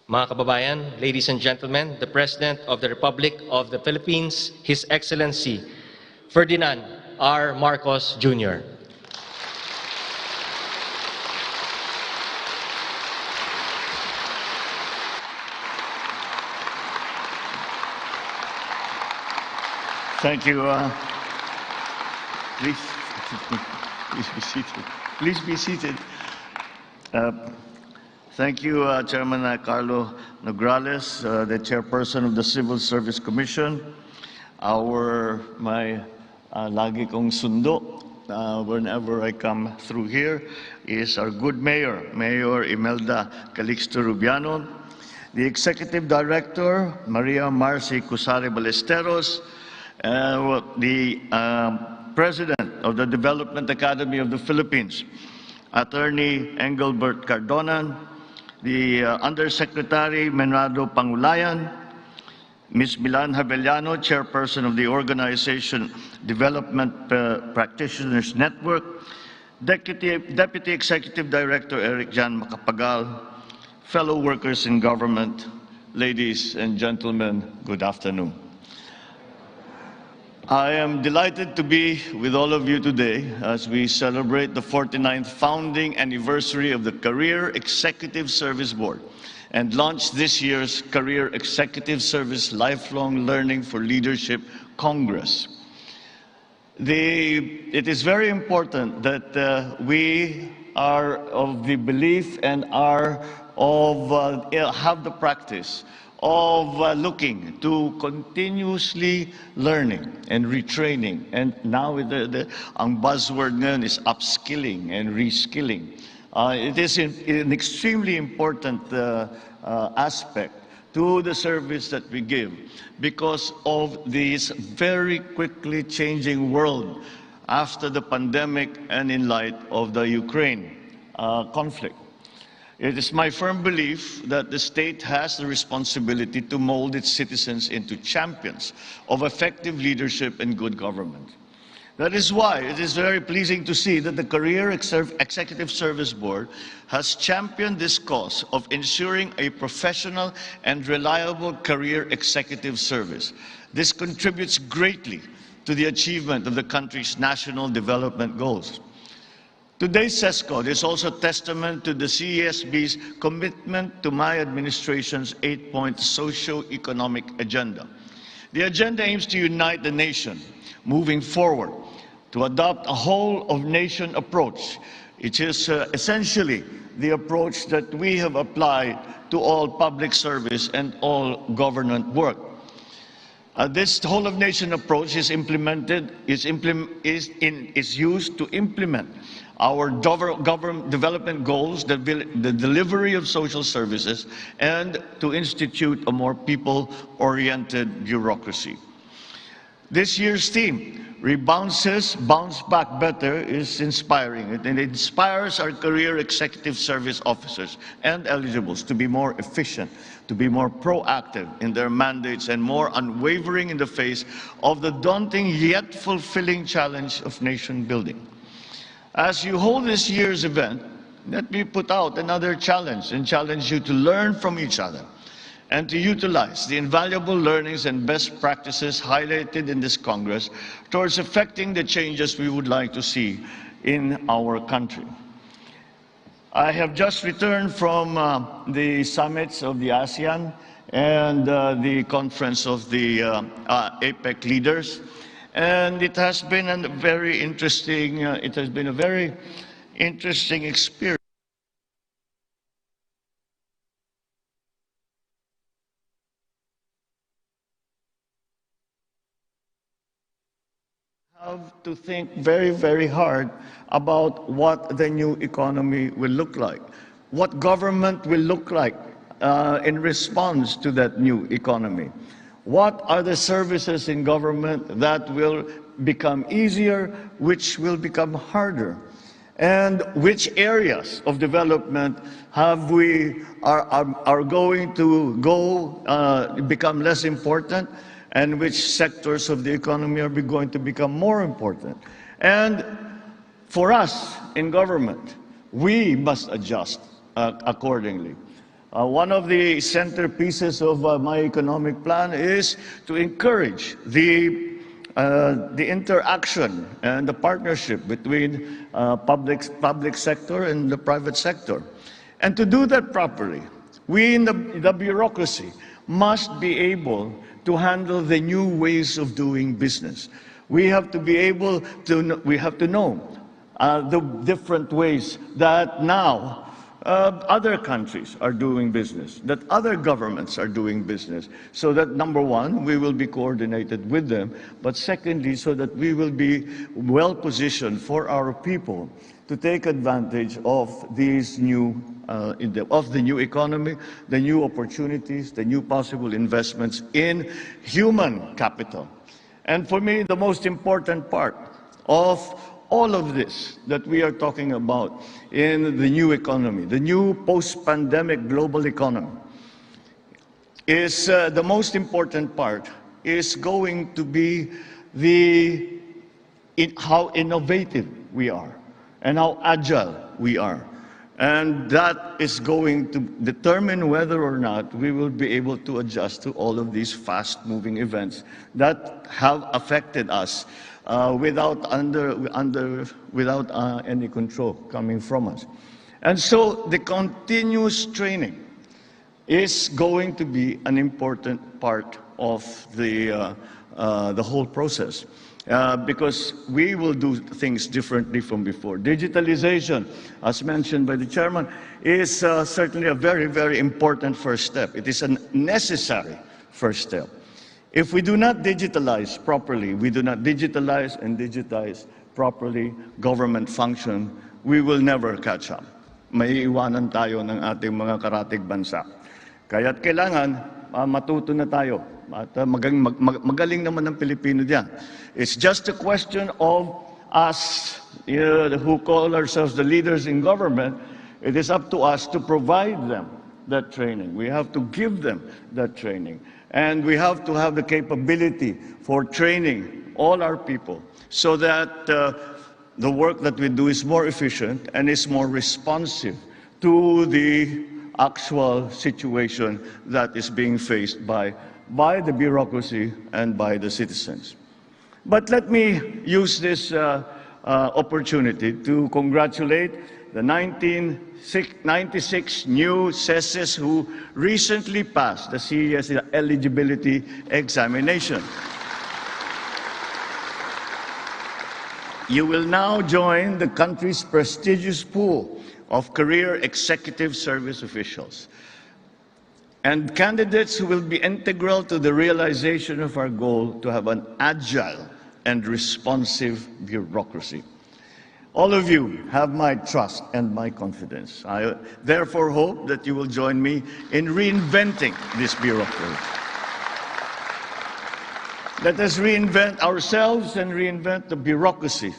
Mga kababayan, ladies and gentlemen, the President of the Republic of the Philippines, His Excellency Ferdinand R. Marcos Jr. Thank you. Please be seated. Please be seated. Thank you, Chairman Carlo Nograles, the Chairperson of the Civil Service Commission. My lagi kong sundo whenever I come through here is our good mayor, Mayor Imelda Calixto Rubiano, the Executive Director, Maria Marcy Cusare Ballesteros, the President of the Development Academy of the Philippines, Attorney Engelbert Cardonan, the Undersecretary Menrado Pangulayan, Ms. Milan Havellano, Chairperson of the Organization Development Practitioners Network, Deputy Executive Director Eric Jan Macapagal, fellow workers in government, ladies and gentlemen, good afternoon. I am delighted to be with all of you today as we celebrate the 49th founding anniversary of the Career Executive Service Board and launch this year's Career Executive Service Lifelong Learning for Leadership Congress. It is very important that we are of the belief and have the practice of looking to continuously learning and retraining. And now ang buzzword ngayon is upskilling and reskilling. It is an extremely important aspect to the service that we give because of this very quickly changing world after the pandemic and in light of the Ukraine conflict. It is my firm belief that the state has the responsibility to mold its citizens into champions of effective leadership and good government. That is why it is very pleasing to see that the Career Executive Service Board has championed this cause of ensuring a professional and reliable career executive service. This contributes greatly to the achievement of the country's national development goals. Today's CESCO is also testament to the CESB's commitment to my administration's 8-point socio-economic agenda. The agenda aims to unite the nation, moving forward, to adopt a whole-of-nation approach. It is essentially the approach that we have applied to all public service and all government work. This whole-of-nation approach is used to implement our government development goals, the delivery of social services, and to institute a more people-oriented bureaucracy. This year's theme, Bounce Back Better, is inspiring. It inspires our career executive service officers and eligibles to be more efficient, to be more proactive in their mandates, and more unwavering in the face of the daunting yet fulfilling challenge of nation building. As you hold this year's event, let me put out another challenge and challenge you to learn from each other and to utilize the invaluable learnings and best practices highlighted in this Congress towards effecting the changes we would like to see in our country. I have just returned from the summits of the ASEAN and the conference of the APEC leaders. And it has been a very interesting experience. Have to think very, very hard about what the new economy will look like, what government will look like in response to that new economy. What are the services in government that will become easier, which will become harder? And which areas of development are going to become less important, and which sectors of the economy are going to become more important? And for us in government, we must adjust accordingly. One of the centerpieces of my economic plan is to encourage the interaction and the partnership between public sector and the private sector. And to do that properly, we in the bureaucracy must be able to handle the new ways of doing business. We have to be able to, we have to know the different ways that now other countries are doing business, that other governments are doing business, so that number one, we will be coordinated with them, but secondly, so that we will be well positioned for our people to take advantage of these new, of the new economy, the new opportunities, the new possible investments in human capital. And for me, the most important part of all of this that we are talking about in the new economy, the new post-pandemic global economy, is the most important part is going to be how innovative we are and how agile we are. And that is going to determine whether or not we will be able to adjust to all of these fast-moving events that have affected us without any control coming from us. And so the continuous training is going to be an important part of the whole process. Because we will do things differently from before. Digitalization, as mentioned by the chairman, is certainly a very, very important first step. It is a necessary first step. If we do not digitalize properly, we do not digitalize and digitize properly government function, we will never catch up. May iwanan tayo ng ating mga karatig bansa. Kaya't kailangan matuto na tayo. At magaling naman ng Pilipino diyan. It's just a question of us, who call ourselves the leaders in government. It is up to us to provide them that training. We have to give them that training. And we have to have the capability for training all our people so that the work that we do is more efficient and is more responsive to the actual situation that is being faced by the bureaucracy and by the citizens. But let me use this opportunity to congratulate the 96 new CESs who recently passed the CES eligibility examination. You will now join the country's prestigious pool of career executive service officials and candidates who will be integral to the realization of our goal to have an agile and responsive bureaucracy. All of you have my trust and my confidence. I therefore hope that you will join me in reinventing this bureaucracy. Let us reinvent ourselves and reinvent the bureaucracy.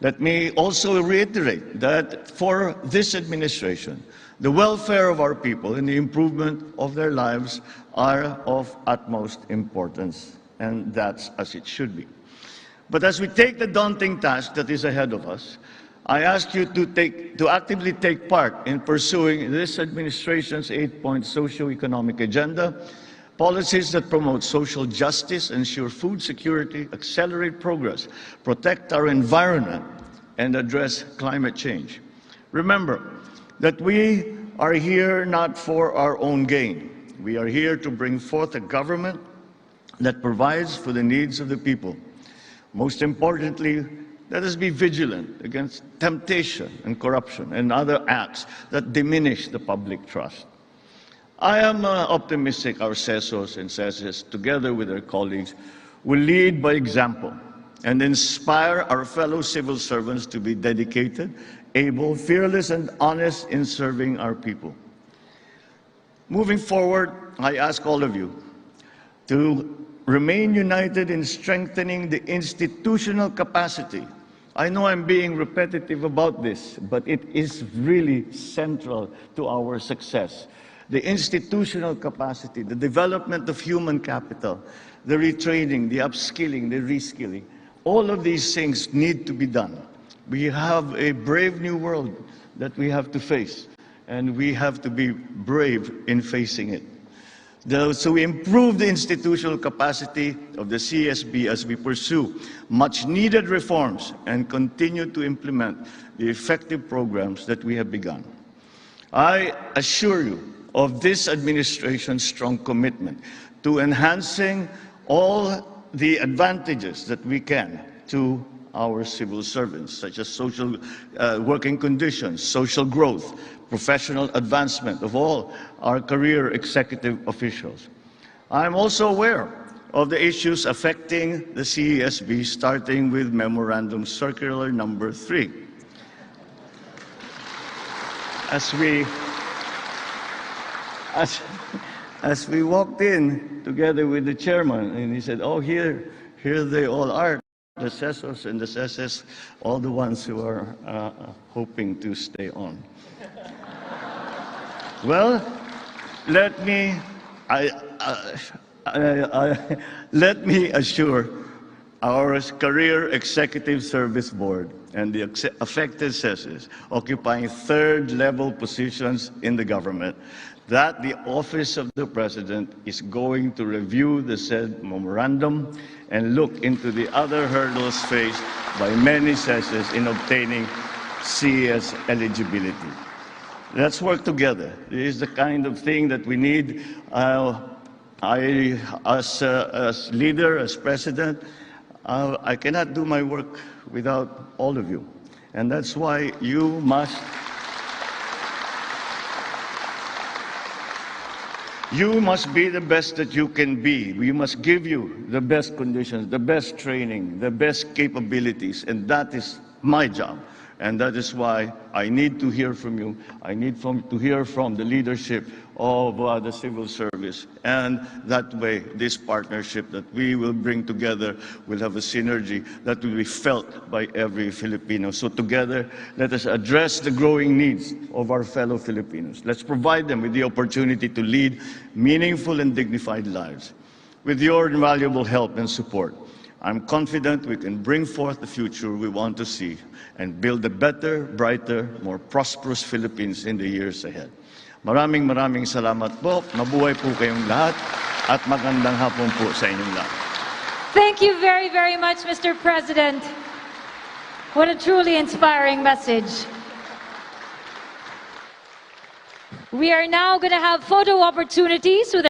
Let me also reiterate that for this administration, the welfare of our people and the improvement of their lives are of utmost importance, and that's as it should be. But as we take the daunting task that is ahead of us, I ask you to actively take part in pursuing this administration's 8-point socio-economic agenda, policies that promote social justice, ensure food security, accelerate progress, protect our environment, and address climate change. Remember that we are here not for our own gain. We are here to bring forth a government that provides for the needs of the people. Most importantly, let us be vigilant against temptation and corruption and other acts that diminish the public trust. I am optimistic our CESOs and CESs, together with their colleagues, will lead by example and inspire our fellow civil servants to be dedicated, able, fearless, and honest in serving our people. Moving forward, I ask all of you to remain united in strengthening the institutional capacity. I know I'm being repetitive about this, but it is really central to our success. The institutional capacity, the development of human capital, the retraining, the upskilling, the reskilling, all of these things need to be done. We have a brave new world that we have to face. and we have to be brave in facing it. So we improve the institutional capacity of the CSB as we pursue much-needed reforms and continue to implement the effective programs that we have begun. I assure you of this administration's strong commitment to enhancing all the advantages that we can to our civil servants, such as social working conditions, social growth, professional advancement of all our career executive officials. I'm also aware of the issues affecting the CESB, starting with Memorandum Circular number 3. As we walked in together with the chairman, and he said, "Oh, here they all are, the CESOs and the CESES, all the ones who are hoping to stay on." Well, let me assure our Career Executive Service Board and the affected CESES occupying third-level positions in the government that the Office of the President is going to review the said memorandum and look into the other hurdles faced by many CESES in obtaining CES eligibility. Let's work together. This is the kind of thing that we need. As leader, as president, I cannot do my work without all of you. And that's why you must be the best that you can be. We must give you the best conditions, the best training, the best capabilities, and that is my job. And that is why I need to hear from you. I need to hear from the leadership of the civil service. And that way, this partnership that we will bring together will have a synergy that will be felt by every Filipino. So together, let us address the growing needs of our fellow Filipinos. Let's provide them with the opportunity to lead meaningful and dignified lives. With your invaluable help and support, I'm confident we can bring forth the future we want to see and build a better, brighter, more prosperous Philippines in the years ahead. Maraming salamat po. Mabuhay po kayong lahat at magandang hapon po sa inyong lahat. Thank you very, very much, Mr. President. What a truly inspiring message. We are now going to have photo opportunities with